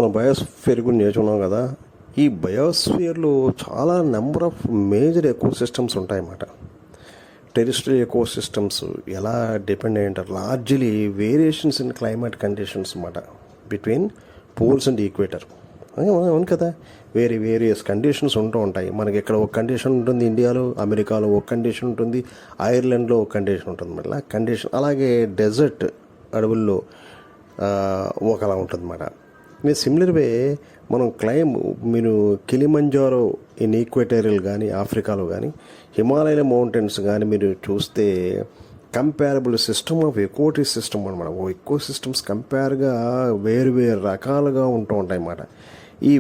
మనం బయోస్ఫియర్ గురించి నేర్చుకున్నాం కదా. ఈ బయోస్ఫియర్లో చాలా number of major ecosystems ఉంటాయన్నమాట. టెరిస్ట్రియల్ ఎకో సిస్టమ్స్ ఎలా డిపెండ్ అయ్యి ఉంటారు, largely variations in climate conditions అన్నమాట బిట్వీన్ పోల్స్ అండ్ ఈక్వేటర్. అవును కదా, వేరియస్ కండిషన్స్ ఉంటూ ఉంటాయి. మనకి ఇక్కడ ఒక కండిషన్ ఉంటుంది, ఇండియాలో అమెరికాలో ఒక కండిషన్ ఉంటుంది, ఐర్లాండ్లో ఒక కండిషన్ ఉంటుంది. మళ్ళీ కండిషన్ అలాగే డెజర్ట్ అడవుల్లో ఒకలా ఉంటుంది అన్నమాట. మీరు సిమిలర్ వే మనం మీరు కిలిమంజారో ఇన్ ఈక్వేటోరియల్ కానీ ఆఫ్రికాలో కానీ హిమాలయ మౌంటైన్స్ కానీ మీరు చూస్తే comparable system of ecosystem అనమాట. ఎకో సిస్టమ్స్ కంపేర్గా వేరు రకాలుగా ఉంటూ ఉంటాయి అన్నమాట. ఈ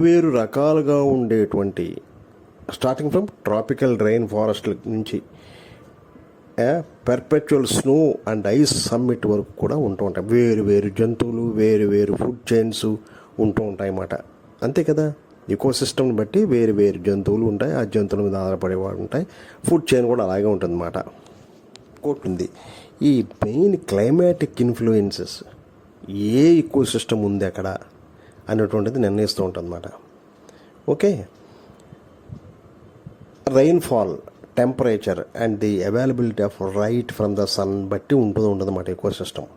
వేరు రకాలుగా ఉండేటువంటి starting from tropical rain forest నుంచి perpetual snow and ice summit వరకు కూడా ఉంటూ ఉంటాయి. వేరు జంతువులు, వేరు ఫుడ్ చైన్స్ ఉంటూ ఉంటాయి అన్నమాట. అంతే కదా, ఈకో సిస్టమ్ని బట్టి వేరు జంతువులు ఉంటాయి, ఆ జంతువుల మీద ఆధారపడేవాడు ఉంటాయి. ఫుడ్ చైన్ కూడా అలాగే ఉంటుంది అన్నమాట. ఉంటుంది ఈ మెయిన్ క్లైమాటిక్ ఇన్ఫ్లుయెన్సెస్ ఏ ఈకో సిస్టమ్ ఉంది అక్కడ అనేటువంటిది నిర్ణయిస్తూ ఉంటుంది అన్నమాట. Okay, rainfall, temperature and the availability of light from the sun బట్టి ఉంటుందన్నమాట ecosystem.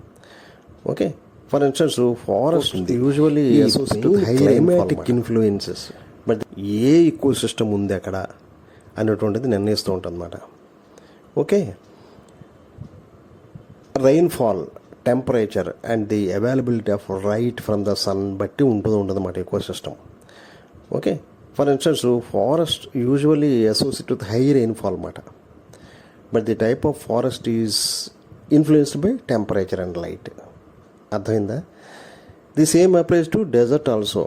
Okay, for instance forest usually climatic influences but ఏ ఈకో సిస్టమ్ ఉంది అక్కడ అనేటువంటిది నిర్ణయిస్తూ ఉంటుంది అన్నమాట. Okay, rainfall, temperature and the availability of light from the sun బట్టి ఉంటుందన్నమాట ecosystem. Okay, for instance forest usually associate with high rainfall అన్నమాట. But the type of forest is influenced by temperature and light. అర్థమైందా? The same applies to desert also,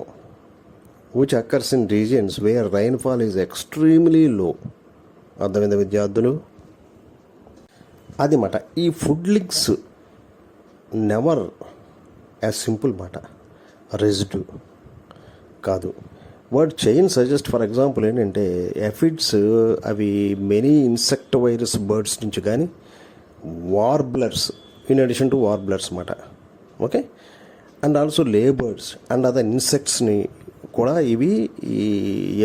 which occurs in regions where rainfall is extremely low. అర్థమైందా విద్యార్థులు? అది మాట. ఈ food links never as simple మాట, residue కాదు. Word chain suggest for example ఏంటంటే aphids అవి మెనీ ఇన్సెక్ట్ వైరస్ బర్డ్స్ నుంచి కానీ warblers in addition to warblers అన్నమాట. Okay, and also ladybirds and other ఇన్సెక్ట్స్ని కూడా ఇవి ఈ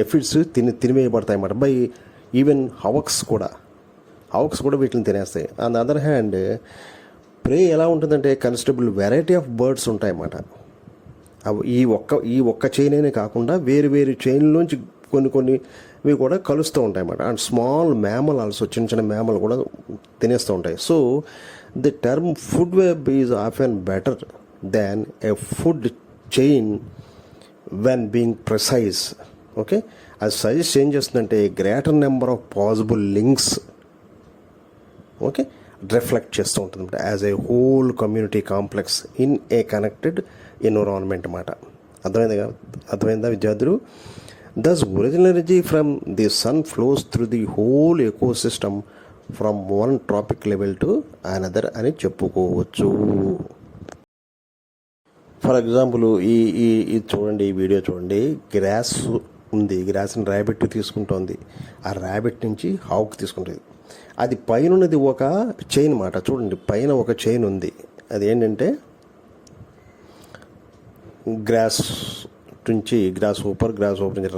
ఎఫిడ్స్ తినివేయబడతాయి అన్నమాట. బై ఈవెన్ హవక్స్ కూడా వీటిని తినేస్తాయి. ఆన్ ద అదర్ హ్యాండ్ ప్రే ఎలా ఉంటుందంటే కన్సిడరబుల్ వెరైటీ ఆఫ్ బర్డ్స్ ఉంటాయన్నమాట. అవి ఈ ఒక్క చైన్ అనే కాకుండా వేరు చైన్లోంచి కొన్ని ఇవి కూడా కలుస్తూ ఉంటాయి అన్నమాట. అండ్ స్మాల్ మ్యామల్ ఆల్సో, చిన్న మ్యామల్ కూడా తినేస్తూ ఉంటాయి. So the term food web is often better than a food chain when being precise. Okay, అది సజెస్ట్ ఏం చేస్తుందంటే greater number of possible links okay reflect చేస్తూ ఉంటుంది as a whole community complex in a connected environment అన్నమాట. అర్థమైందా విద్యార్థులు? Thus original energy from the sun flows through the whole ecosystem from one trophic level to another అని చెప్పుకోవచ్చు. For example ఈ చూడండి, ఈ వీడియో చూడండి. గ్రాస్ ఉంది, గ్రాస్ని ర్యాబిట్ తీసుకుంటోంది, ఆ ర్యాబిట్ నుంచి హావుకి తీసుకుంటుంది. అది పైన ఉన్నది ఒక చైన్ మాట. చూడండి, పైన ఒక చైన్ ఉంది. అది ఏంటంటే గ్రాస్ హూపర్ నుంచి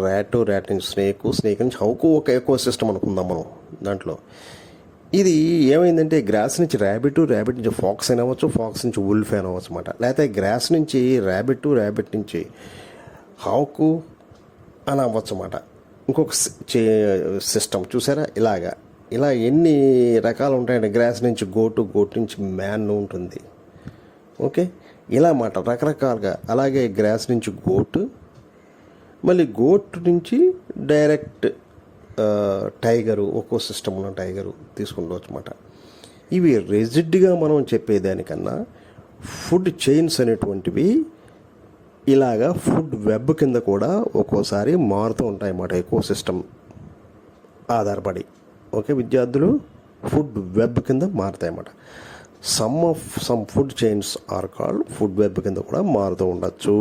ర్యాట్ నుంచి స్నేక్ నుంచి హౌకు ఒక ఎకో సిస్టమ్ అనుకుందాం మనం. దాంట్లో ఇది ఏమైందంటే గ్రాస్ నుంచి ర్యాబిట్ నుంచి ఫాక్స్ అయినా అవ్వచ్చు, ఫాక్స్ నుంచి వుల్ఫ్ అయినా అవ్వచ్చు అన్నమాట. లేకపోతే గ్రాస్ నుంచి ర్యాబిట్ నుంచి హావుకు అని అవ్వచ్చు అన్నమాట. ఇంకొక సిస్టమ్ చూసారా? ఇలా ఎన్ని రకాలు ఉంటాయంటే గ్రాస్ నుంచి గోట్ నుంచి మ్యాన్ ఉంటుంది. ఓకే, ఇలా మాట రకరకాలుగా. అలాగే గ్రాస్ నుంచి మళ్ళీ గోట్ నుంచి డైరెక్ట్ టైగరు, ఒక్కో సిస్టమ్ ఉన్న టైగరు తీసుకుంటవచ్చు అన్నమాట. ఇవి రెజిడ్గా మనం చెప్పేదానికన్నా ఫుడ్ చైన్స్ అనేటువంటివి ఇలాగా ఫుడ్ వెబ్ కింద కూడా ఒక్కోసారి మారుతూ ఉంటాయి అన్నమాట, ఎకో సిస్టమ్ ఆధారపడి. ఓకే విద్యార్థులు, ఫుడ్ వెబ్ కింద మారుతాయి అన్నమాట. Some food chains are called food web కింద కూడా మారుతూ ఉండొచ్చు.